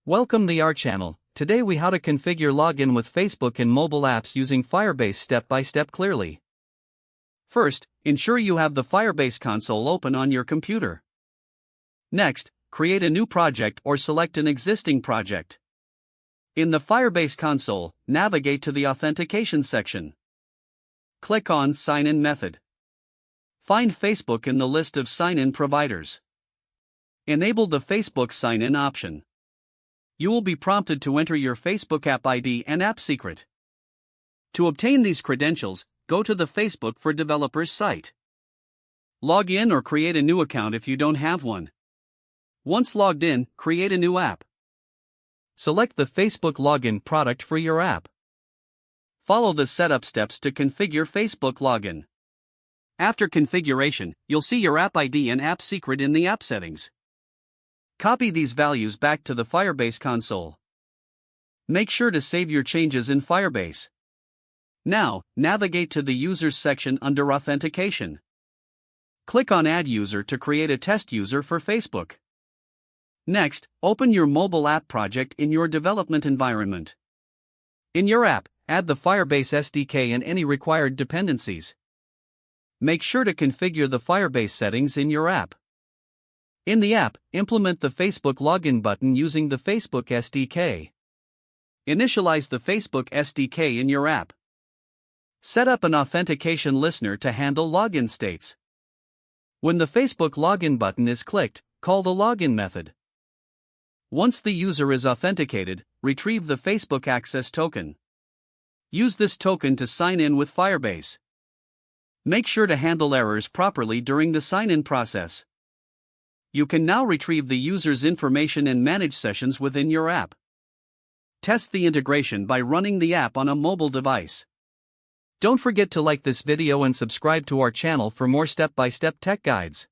Welcome to our channel. Today we how to configure login with Facebook in mobile apps using Firebase step by step clearly. First, ensure you have the Firebase console open on your computer. Next, create a new project or select an existing project. In the Firebase console, navigate to the authentication section. Click on Sign In method. Find Facebook in the list of sign-in providers. Enable the Facebook sign-in option. You will be prompted to enter your Facebook app ID and app secret. To obtain these credentials, go to the Facebook for Developers site. Log in or create a new account if you don't have one. Once logged in, create a new app. Select the Facebook login product for your app. Follow the setup steps to configure Facebook login. After configuration, you'll see your app ID and app secret in the app settings. Copy these values back to the Firebase console. Make sure to save your changes in Firebase. Now, navigate to the Users section under Authentication. Click on Add User to create a test user for Facebook. Next, open your mobile app project in your development environment. In your app, add the Firebase SDK and any required dependencies. Make sure to configure the Firebase settings in your app. In the app, implement the Facebook login button using the Facebook SDK. Initialize the Facebook SDK in your app. Set up an authentication listener to handle login states. When the Facebook login button is clicked, call the login method. Once the user is authenticated, retrieve the Facebook access token. Use this token to sign in with Firebase. Make sure to handle errors properly during the sign-in process. You can now retrieve the user's information and manage sessions within your app. Test the integration by running the app on a mobile device. Don't forget to like this video and subscribe to our channel for more step-by-step tech guides.